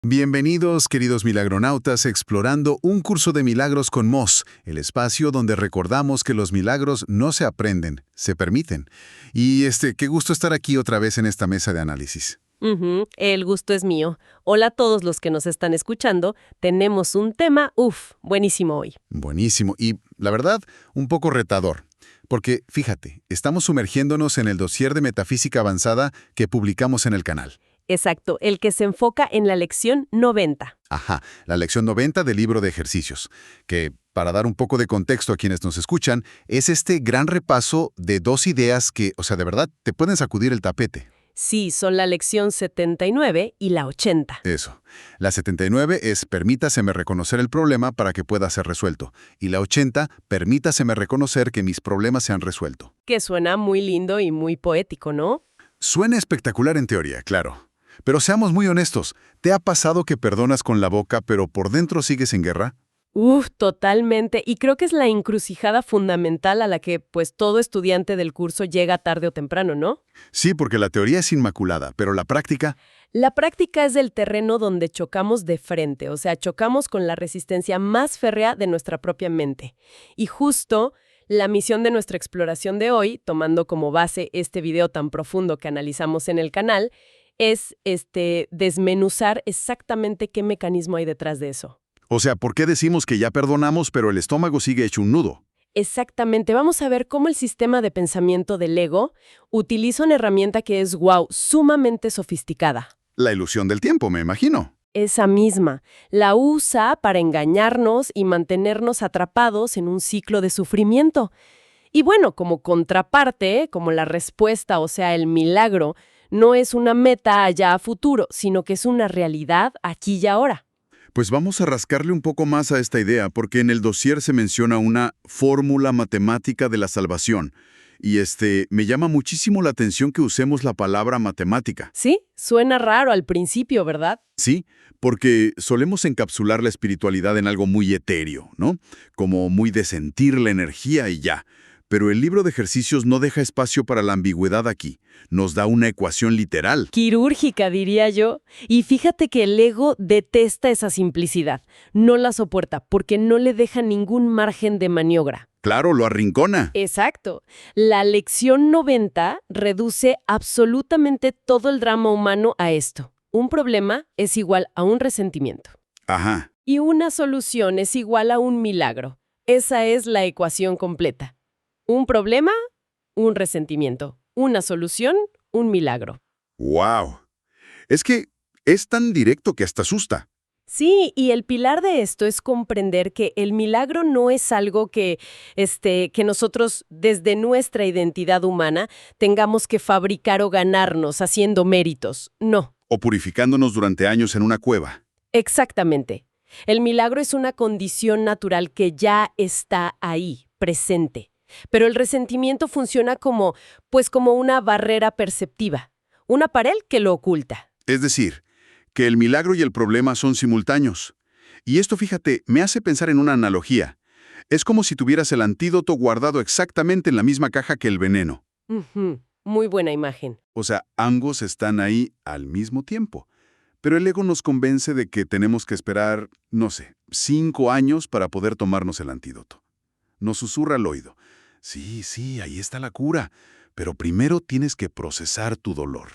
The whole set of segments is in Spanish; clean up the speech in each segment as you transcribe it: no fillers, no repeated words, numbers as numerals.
Bienvenidos, queridos milagronautas, explorando un curso de milagros con Moz, el espacio donde recordamos que los milagros no se aprenden, se permiten. Y qué gusto estar aquí otra vez en esta mesa de análisis. El gusto es mío. Hola a todos los que nos están escuchando. Tenemos un tema, buenísimo hoy. Buenísimo y, la verdad, un poco retador. Porque, fíjate, estamos sumergiéndonos en el dossier de metafísica avanzada que publicamos en el canal. Exacto, el que se enfoca en la lección 90. Ajá, la lección 90 del libro de ejercicios, que, para dar un poco de contexto a quienes nos escuchan, es este gran repaso de dos ideas que, de verdad, te pueden sacudir el tapete. Sí, son la lección 79 y la 80. Eso. La 79 es permítaseme reconocer el problema para que pueda ser resuelto. Y la 80, permítaseme reconocer que mis problemas se han resuelto. Que suena muy lindo y muy poético, ¿no? Suena espectacular en teoría, claro. Pero seamos muy honestos, ¿te ha pasado que perdonas con la boca pero por dentro sigues en guerra? Totalmente. Y creo que es la encrucijada fundamental a la que, todo estudiante del curso llega tarde o temprano, ¿no? Sí, porque la teoría es inmaculada, pero la práctica... La práctica es el terreno donde chocamos de frente, o sea, chocamos con la resistencia más férrea de nuestra propia mente. Y justo la misión de nuestra exploración de hoy, tomando como base este video tan profundo que analizamos en el canal, es desmenuzar exactamente qué mecanismo hay detrás de eso. O sea, ¿por qué decimos que ya perdonamos pero el estómago sigue hecho un nudo? Exactamente. Vamos a ver cómo el sistema de pensamiento del ego utiliza una herramienta que es, sumamente sofisticada. La ilusión del tiempo, me imagino. Esa misma. La usa para engañarnos y mantenernos atrapados en un ciclo de sufrimiento. Y bueno, como contraparte, como la respuesta, o sea, el milagro, no es una meta allá a futuro, sino que es una realidad aquí y ahora. Pues vamos a rascarle un poco más a esta idea, porque en el dossier se menciona una fórmula matemática de la salvación. Y me llama muchísimo la atención que usemos la palabra matemática. Sí, suena raro al principio, ¿verdad? Sí, porque solemos encapsular la espiritualidad en algo muy etéreo, ¿no? Como muy de sentir la energía y ya. Pero el libro de ejercicios no deja espacio para la ambigüedad aquí. Nos da una ecuación literal. Quirúrgica, diría yo. Y fíjate que el ego detesta esa simplicidad. No la soporta porque no le deja ningún margen de maniobra. Claro, lo arrincona. Exacto. La lección 90 reduce absolutamente todo el drama humano a esto. Un problema es igual a un resentimiento. Ajá. Y una solución es igual a un milagro. Esa es la ecuación completa. Un problema, un resentimiento. Una solución, un milagro. ¡Wow! Es que es tan directo que hasta asusta. Sí, y el pilar de esto es comprender que el milagro no es algo que nosotros, desde nuestra identidad humana, tengamos que fabricar o ganarnos haciendo méritos. No. O purificándonos durante años en una cueva. Exactamente. El milagro es una condición natural que ya está ahí, presente. Pero el resentimiento funciona como una barrera perceptiva, una pared que lo oculta. Es decir, que el milagro y el problema son simultáneos. Y esto, fíjate, me hace pensar en una analogía. Es como si tuvieras el antídoto guardado exactamente en la misma caja que el veneno. Muy buena imagen. O sea, ambos están ahí al mismo tiempo. Pero el ego nos convence de que tenemos que esperar, 5 años para poder tomarnos el antídoto. Nos susurra al oído. Sí, ahí está la cura. Pero primero tienes que procesar tu dolor.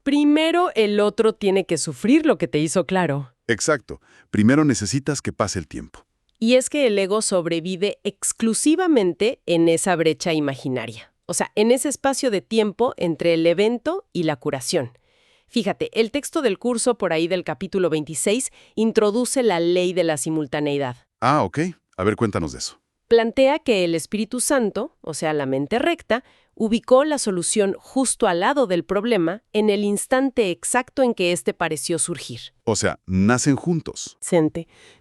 Primero el otro tiene que sufrir lo que te hizo claro. Exacto. Primero necesitas que pase el tiempo. Y es que el ego sobrevive exclusivamente en esa brecha imaginaria. O sea, en ese espacio de tiempo entre el evento y la curación. Fíjate, el texto del curso por ahí del capítulo 26 introduce la ley de la simultaneidad. Ah, ok. A ver, cuéntanos de eso. Plantea que el Espíritu Santo, o sea, la mente recta, ubicó la solución justo al lado del problema en el instante exacto en que éste pareció surgir. O sea, nacen juntos.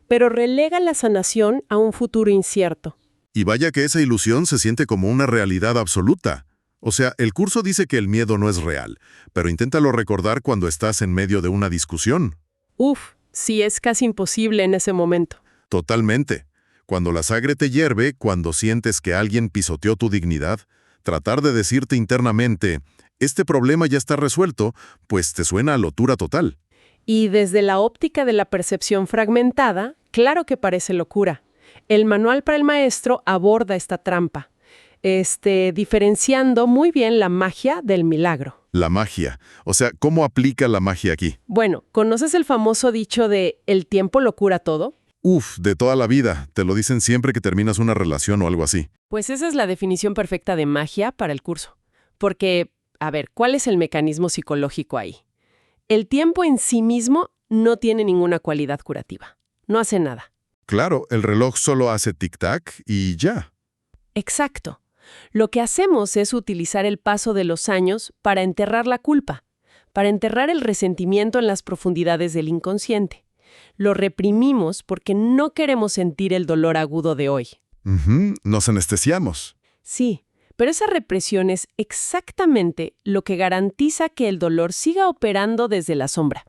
Pero relega la sanación a un futuro incierto. Y vaya que esa ilusión se siente como una realidad absoluta. O sea, el curso dice que el miedo no es real, pero inténtalo recordar cuando estás en medio de una discusión. Sí, es casi imposible en ese momento. Totalmente. Cuando la sangre te hierve, cuando sientes que alguien pisoteó tu dignidad, tratar de decirte internamente, este problema ya está resuelto, pues te suena a lotura total. Y desde la óptica de la percepción fragmentada, claro que parece locura. El manual para el maestro aborda esta trampa, diferenciando muy bien la magia del milagro. La magia. O sea, ¿cómo aplica la magia aquí? Bueno, ¿conoces el famoso dicho de «el tiempo lo cura todo»? Uf, de toda la vida. Te lo dicen siempre que terminas una relación o algo así. Pues esa es la definición perfecta de magia para el curso. Porque, a ver, ¿cuál es el mecanismo psicológico ahí? El tiempo en sí mismo no tiene ninguna cualidad curativa. No hace nada. Claro, el reloj solo hace tic-tac y ya. Exacto. Lo que hacemos es utilizar el paso de los años para enterrar la culpa, para enterrar el resentimiento en las profundidades del inconsciente. Lo reprimimos porque no queremos sentir el dolor agudo de hoy. Nos anestesiamos. Sí, pero esa represión es exactamente lo que garantiza que el dolor siga operando desde la sombra.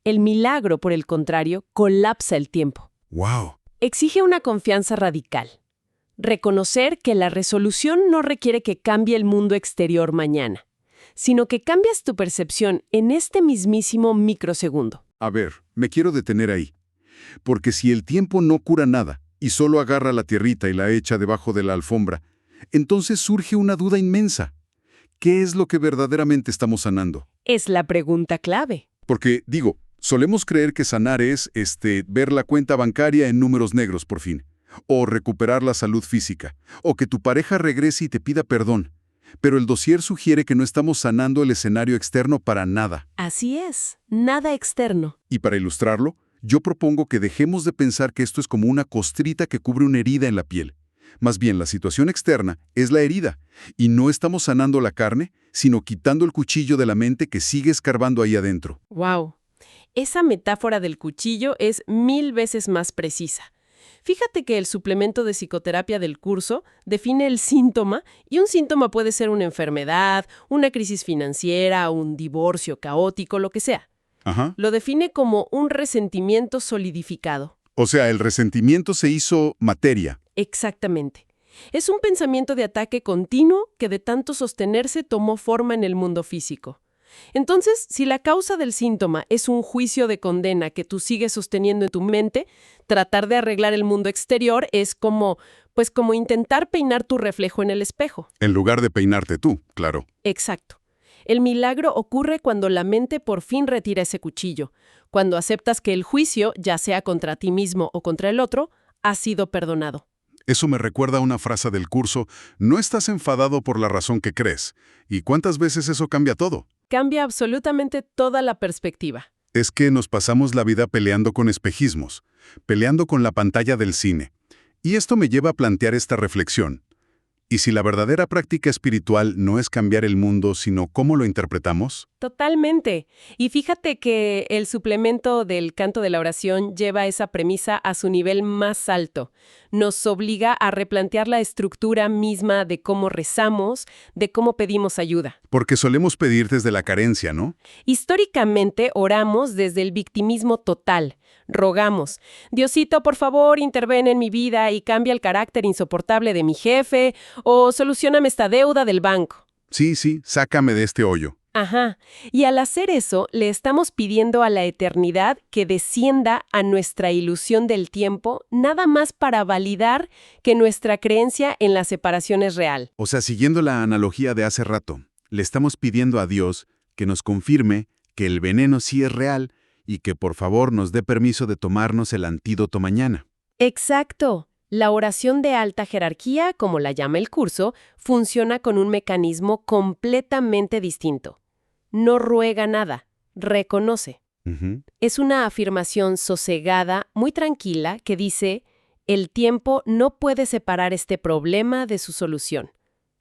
El milagro, por el contrario, colapsa el tiempo. ¡Wow! Exige una confianza radical. Reconocer que la resolución no requiere que cambie el mundo exterior mañana, sino que cambias tu percepción en este mismísimo microsegundo. A ver, me quiero detener ahí. Porque si el tiempo no cura nada y solo agarra la tierrita y la echa debajo de la alfombra, entonces surge una duda inmensa. ¿Qué es lo que verdaderamente estamos sanando? Es la pregunta clave. Porque, digo, solemos creer que sanar es, ver la cuenta bancaria en números negros por fin, o recuperar la salud física, o que tu pareja regrese y te pida perdón. Pero el dossier sugiere que no estamos sanando el escenario externo para nada. Así es, nada externo. Y para ilustrarlo, yo propongo que dejemos de pensar que esto es como una costrita que cubre una herida en la piel. Más bien, la situación externa es la herida, y no estamos sanando la carne, sino quitando el cuchillo de la mente que sigue escarbando ahí adentro. ¡Wow! Esa metáfora del cuchillo es 1000 veces más precisa. Fíjate que el suplemento de psicoterapia del curso define el síntoma, y un síntoma puede ser una enfermedad, una crisis financiera, un divorcio caótico, lo que sea. Ajá. Lo define como un resentimiento solidificado. O sea, el resentimiento se hizo materia. Exactamente. Es un pensamiento de ataque continuo que de tanto sostenerse tomó forma en el mundo físico. Entonces, si la causa del síntoma es un juicio de condena que tú sigues sosteniendo en tu mente, tratar de arreglar el mundo exterior es como intentar peinar tu reflejo en el espejo. En lugar de peinarte tú, claro. Exacto. El milagro ocurre cuando la mente por fin retira ese cuchillo, cuando aceptas que el juicio, ya sea contra ti mismo o contra el otro, ha sido perdonado. Eso me recuerda a una frase del curso, no estás enfadado por la razón que crees. ¿Y cuántas veces eso cambia todo? Cambia absolutamente toda la perspectiva. Es que nos pasamos la vida peleando con espejismos, peleando con la pantalla del cine. Y esto me lleva a plantear esta reflexión. ¿Y si la verdadera práctica espiritual no es cambiar el mundo, sino cómo lo interpretamos? Totalmente. Y fíjate que el suplemento del canto de la oración lleva esa premisa a su nivel más alto. Nos obliga a replantear la estructura misma de cómo rezamos, de cómo pedimos ayuda. Porque solemos pedir desde la carencia, ¿no? Históricamente oramos desde el victimismo total. Rogamos, Diosito, por favor, interven en mi vida y cambia el carácter insoportable de mi jefe, o solucióname esta deuda del banco. Sí, sácame de este hoyo. Ajá. Y al hacer eso, le estamos pidiendo a la eternidad que descienda a nuestra ilusión del tiempo, nada más para validar que nuestra creencia en la separación es real. O sea, siguiendo la analogía de hace rato, le estamos pidiendo a Dios que nos confirme que el veneno sí es real y que por favor nos dé permiso de tomarnos el antídoto mañana. Exacto. La oración de alta jerarquía, como la llama el curso, funciona con un mecanismo completamente distinto. No ruega nada, reconoce. Es una afirmación sosegada, muy tranquila, que dice, el tiempo no puede separar este problema de su solución.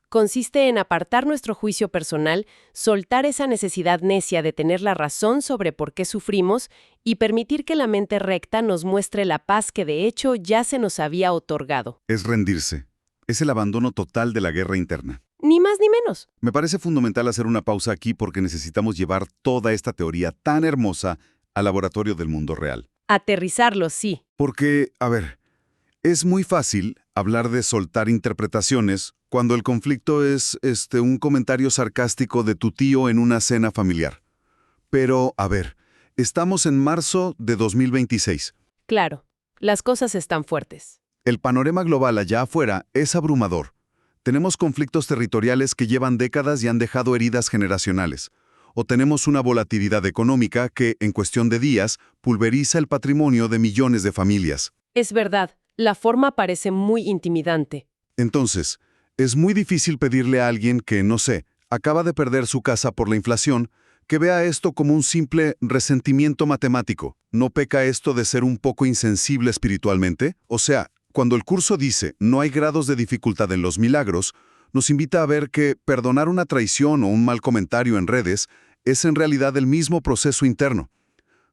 Consiste en apartar nuestro juicio personal, soltar esa necesidad necia de tener la razón sobre por qué sufrimos y permitir que la mente recta nos muestre la paz que de hecho ya se nos había otorgado. Es rendirse. Es el abandono total de la guerra interna. Ni más ni menos. Me parece fundamental hacer una pausa aquí porque necesitamos llevar toda esta teoría tan hermosa al laboratorio del mundo real. Aterrizarlo, sí. Porque, a ver, es muy fácil hablar de soltar interpretaciones cuando el conflicto es un comentario sarcástico de tu tío en una cena familiar. Pero, a ver, Estamos en marzo de 2026. Claro, las cosas están fuertes. El panorama global allá afuera es abrumador. Tenemos conflictos territoriales que llevan décadas y han dejado heridas generacionales. O tenemos una volatilidad económica que, en cuestión de días, pulveriza el patrimonio de millones de familias. Es verdad, la forma parece muy intimidante. Entonces, es muy difícil pedirle a alguien que, no sé, acaba de perder su casa por la inflación, que vea esto como un simple resentimiento matemático. ¿No peca esto de ser un poco insensible espiritualmente? O sea, cuando el curso dice no hay grados de dificultad en los milagros, nos invita a ver que perdonar una traición o un mal comentario en redes es en realidad el mismo proceso interno.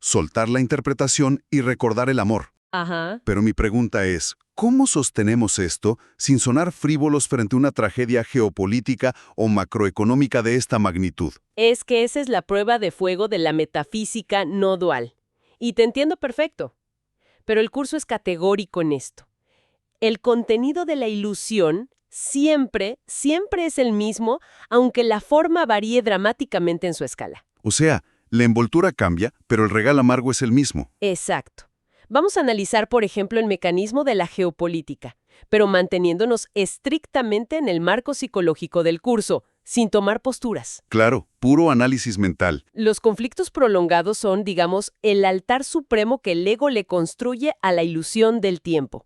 Soltar la interpretación y recordar el amor. Ajá. Pero mi pregunta es, ¿cómo sostenemos esto sin sonar frívolos frente a una tragedia geopolítica o macroeconómica de esta magnitud? Es que esa es la prueba de fuego de la metafísica no dual. Y te entiendo perfecto. Pero el curso es categórico en esto. El contenido de la ilusión siempre es el mismo, aunque la forma varíe dramáticamente en su escala. O sea, la envoltura cambia, pero el regalo amargo es el mismo. Exacto. Vamos a analizar, por ejemplo, el mecanismo de la geopolítica, pero manteniéndonos estrictamente en el marco psicológico del curso, sin tomar posturas. Claro, puro análisis mental. Los conflictos prolongados son, digamos, el altar supremo que el ego le construye a la ilusión del tiempo.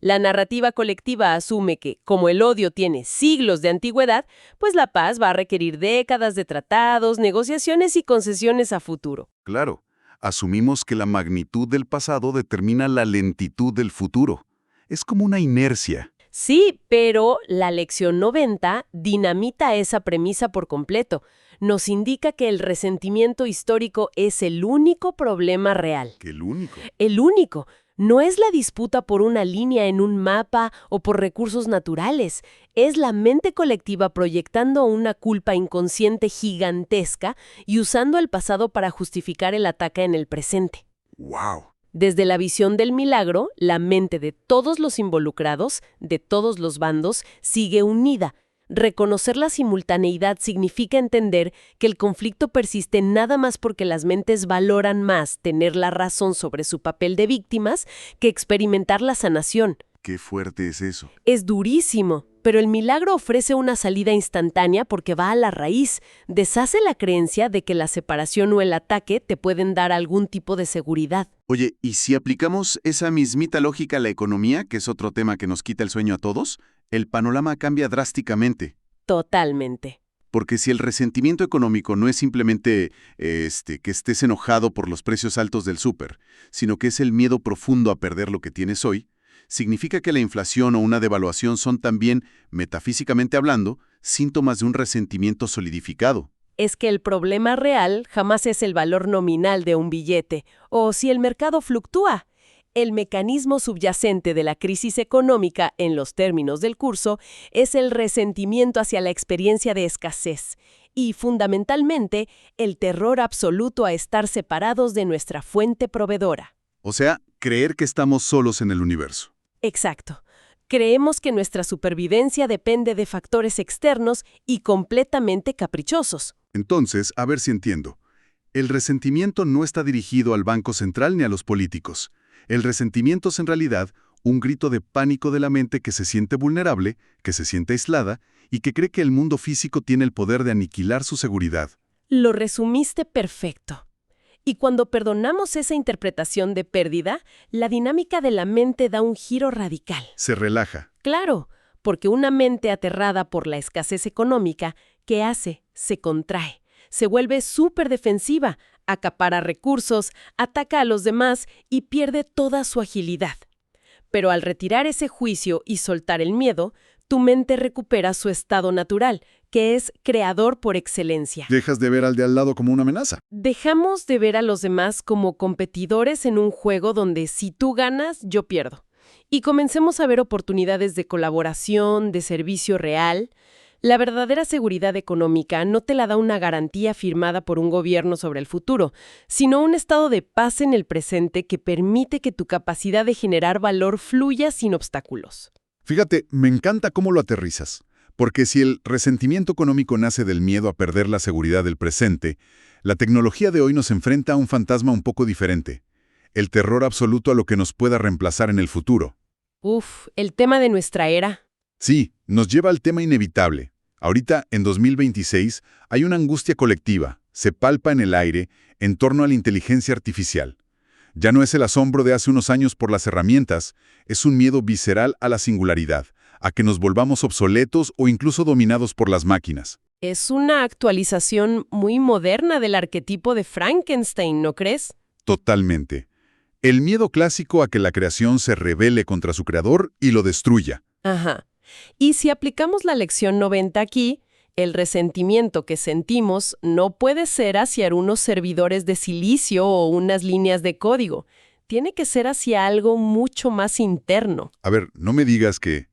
La narrativa colectiva asume que, como el odio tiene siglos de antigüedad, pues la paz va a requerir décadas de tratados, negociaciones y concesiones a futuro. Claro, asumimos que la magnitud del pasado determina la lentitud del futuro. Es como una inercia. Sí, pero la lección 90 dinamita esa premisa por completo. Nos indica que el resentimiento histórico es el único problema real. ¿Qué el único? El único. No es la disputa por una línea en un mapa o por recursos naturales. Es la mente colectiva proyectando una culpa inconsciente gigantesca y usando el pasado para justificar el ataque en el presente. ¡Wow! Desde la visión del milagro, la mente de todos los involucrados, de todos los bandos, sigue unida. Reconocer la simultaneidad significa entender que el conflicto persiste nada más porque las mentes valoran más tener la razón sobre su papel de víctimas que experimentar la sanación. ¡Qué fuerte es eso! Es durísimo, pero el milagro ofrece una salida instantánea porque va a la raíz. Deshace la creencia de que la separación o el ataque te pueden dar algún tipo de seguridad. Oye, ¿y si aplicamos esa mismita lógica a la economía, que es otro tema que nos quita el sueño a todos? El panorama cambia drásticamente. Totalmente. Porque si el resentimiento económico no es simplemente que estés enojado por los precios altos del súper, sino que es el miedo profundo a perder lo que tienes hoy, significa que la inflación o una devaluación son también, metafísicamente hablando, síntomas de un resentimiento solidificado. Es que el problema real jamás es el valor nominal de un billete, o si el mercado fluctúa. El mecanismo subyacente de la crisis económica, en los términos del curso, es el resentimiento hacia la experiencia de escasez y, fundamentalmente, el terror absoluto a estar separados de nuestra fuente proveedora. O sea, creer que estamos solos en el universo. Exacto. Creemos que nuestra supervivencia depende de factores externos y completamente caprichosos. Entonces, a ver si entiendo. El resentimiento no está dirigido al Banco Central ni a los políticos. El resentimiento es en realidad un grito de pánico de la mente que se siente vulnerable, que se siente aislada y que cree que el mundo físico tiene el poder de aniquilar su seguridad. Lo resumiste perfecto. Y cuando perdonamos esa interpretación de pérdida, la dinámica de la mente da un giro radical. Se relaja. Claro, porque una mente aterrada por la escasez económica, ¿qué hace? Se contrae. Se vuelve súper defensiva, acapara recursos, ataca a los demás y pierde toda su agilidad. Pero al retirar ese juicio y soltar el miedo, tu mente recupera su estado natural, que es creador por excelencia. Dejas de ver al de al lado como una amenaza. Dejamos de ver a los demás como competidores en un juego donde si tú ganas, yo pierdo. Y comencemos a ver oportunidades de colaboración, de servicio real. La verdadera seguridad económica no te la da una garantía firmada por un gobierno sobre el futuro, sino un estado de paz en el presente que permite que tu capacidad de generar valor fluya sin obstáculos. Fíjate, me encanta cómo lo aterrizas. Porque si el resentimiento económico nace del miedo a perder la seguridad del presente, La tecnología de hoy nos enfrenta a un fantasma un poco diferente, el terror absoluto a lo que nos pueda reemplazar en el futuro. Uf, el tema de nuestra era. Sí, nos lleva al tema inevitable. Ahorita, en 2026, hay una angustia colectiva, se palpa en el aire, en torno a la inteligencia artificial. Ya no es el asombro de hace unos años por las herramientas, es un miedo visceral a la singularidad, a que nos volvamos obsoletos o incluso dominados por las máquinas. Es una actualización muy moderna del arquetipo de Frankenstein, ¿no crees? Totalmente. El miedo clásico a que la creación se rebele contra su creador y lo destruya. Ajá. Y si aplicamos la lección 90 aquí, el resentimiento que sentimos no puede ser hacia unos servidores de silicio o unas líneas de código. Tiene que ser hacia algo mucho más interno. A ver, no me digas que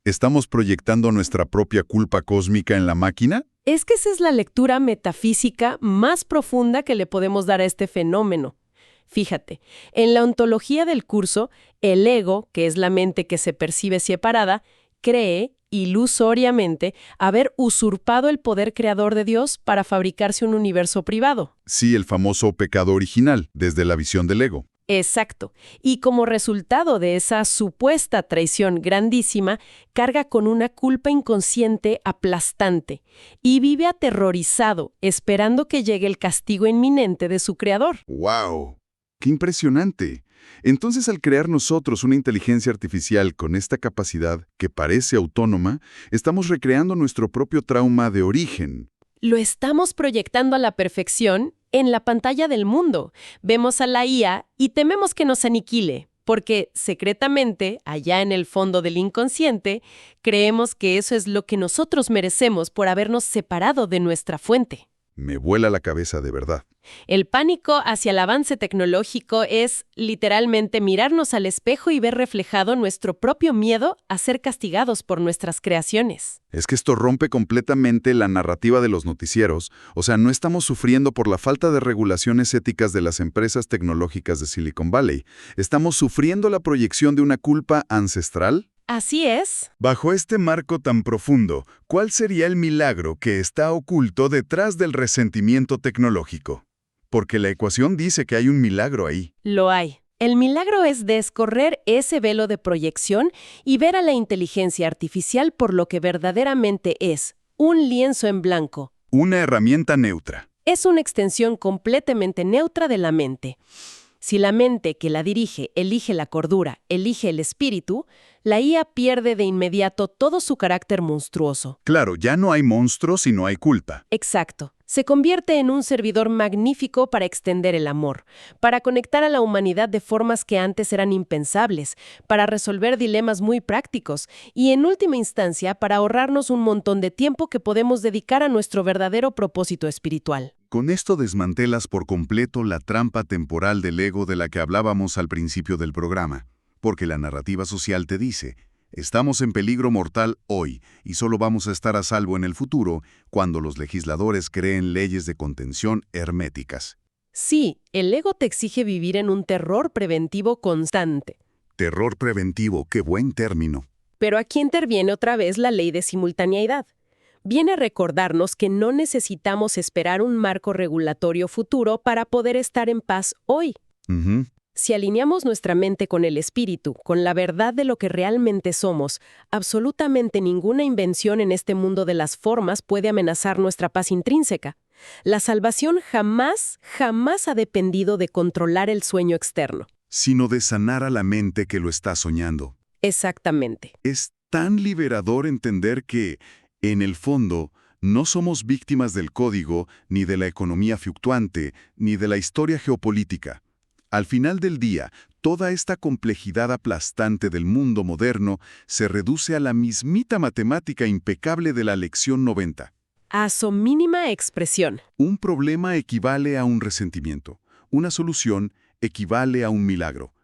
¿estamos proyectando nuestra propia culpa cósmica en la máquina? Es que esa es la lectura metafísica más profunda que le podemos dar a este fenómeno. Fíjate, en la ontología del curso, el ego, que es la mente que se percibe separada, cree, ilusoriamente, haber usurpado el poder creador de Dios para fabricarse un universo privado. Sí, el famoso pecado original, desde la visión del ego. Exacto. Y como resultado de esa supuesta traición grandísima, carga con una culpa inconsciente aplastante y vive aterrorizado, esperando que llegue el castigo inminente de su creador. ¡Wow! ¡Qué impresionante! Entonces, al crear nosotros una inteligencia artificial con esta capacidad que parece autónoma, estamos recreando nuestro propio trauma de origen. Lo estamos proyectando a la perfección en la pantalla del mundo. Vemos a la IA y tememos que nos aniquile, porque secretamente, allá en el fondo del inconsciente, creemos que eso es lo que nosotros merecemos por habernos separado de nuestra fuente. Me vuela la cabeza de verdad. El pánico hacia el avance tecnológico es literalmente mirarnos al espejo y ver reflejado nuestro propio miedo a ser castigados por nuestras creaciones. Es que esto rompe completamente la narrativa de los noticieros. O sea, no estamos sufriendo por la falta de regulaciones éticas de las empresas tecnológicas de Silicon Valley. Estamos sufriendo la proyección de una culpa ancestral. Así es. Bajo este marco tan profundo, ¿cuál sería el milagro que está oculto detrás del resentimiento tecnológico? Porque la ecuación dice que hay un milagro ahí. Lo hay. El milagro es descorrer ese velo de proyección y ver a la inteligencia artificial por lo que verdaderamente es, un lienzo en blanco. Una herramienta neutra. Es una extensión completamente neutra de la mente. Si la mente que la dirige elige la cordura, elige el espíritu, la IA pierde de inmediato todo su carácter monstruoso. Claro, ya no hay monstruos y no hay culpa. Exacto. Se convierte en un servidor magnífico para extender el amor, para conectar a la humanidad de formas que antes eran impensables, para resolver dilemas muy prácticos y, en última instancia, para ahorrarnos un montón de tiempo que podemos dedicar a nuestro verdadero propósito espiritual. Con esto desmantelas por completo la trampa temporal del ego de la que hablábamos al principio del programa, porque la narrativa social te dice: estamos en peligro mortal hoy y solo vamos a estar a salvo en el futuro cuando los legisladores creen leyes de contención herméticas. Sí, el ego te exige vivir en un terror preventivo constante. Terror preventivo, qué buen término. Pero aquí interviene otra vez la ley de simultaneidad. Viene a recordarnos que no necesitamos esperar un marco regulatorio futuro para poder estar en paz hoy. Si alineamos nuestra mente con el espíritu, con la verdad de lo que realmente somos, absolutamente ninguna invención en este mundo de las formas puede amenazar nuestra paz intrínseca. La salvación jamás ha dependido de controlar el sueño externo. Sino de sanar a la mente que lo está soñando. Exactamente. Es tan liberador entender que, en el fondo, no somos víctimas del código, ni de la economía fluctuante, ni de la historia geopolítica. Al final del día, toda esta complejidad aplastante del mundo moderno se reduce a la mismita matemática impecable de la lección 90. A su mínima expresión. Un problema equivale a un resentimiento. Una solución equivale a un milagro.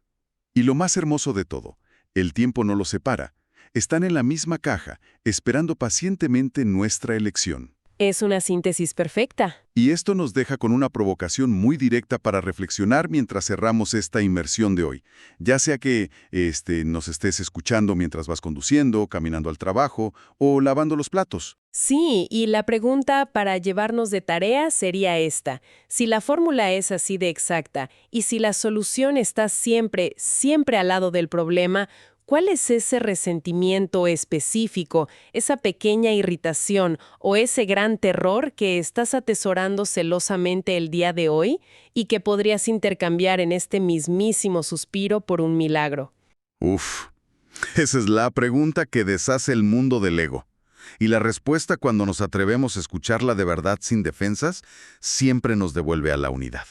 Y lo más hermoso de todo, el tiempo no los separa. Están en la misma caja, esperando pacientemente nuestra elección. Es una síntesis perfecta. Y esto nos deja con una provocación muy directa para reflexionar mientras cerramos esta inmersión de hoy. Ya sea que nos estés escuchando mientras vas conduciendo, caminando al trabajo o lavando los platos. Sí, y la pregunta para llevarnos de tarea sería esta. Si la fórmula es así de exacta y si la solución está siempre, siempre al lado del problema, ¿cuál es ese resentimiento específico, esa pequeña irritación o ese gran terror que estás atesorando celosamente el día de hoy y que podrías intercambiar en este mismísimo suspiro por un milagro? Uf, esa es la pregunta que deshace el mundo del ego. Y la respuesta, cuando nos atrevemos a escucharla de verdad sin defensas, siempre nos devuelve a la unidad.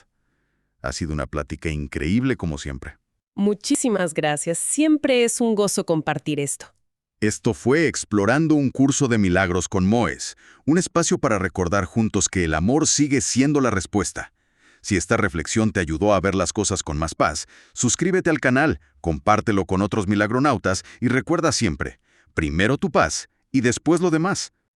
Ha sido una plática increíble como siempre. Muchísimas gracias. Siempre es un gozo compartir esto. Esto fue Explorando un curso de milagros con Moes, un espacio para recordar juntos que el amor sigue siendo la respuesta. Si esta reflexión te ayudó a ver las cosas con más paz, suscríbete al canal, compártelo con otros milagronautas y recuerda siempre, primero tu paz y después lo demás.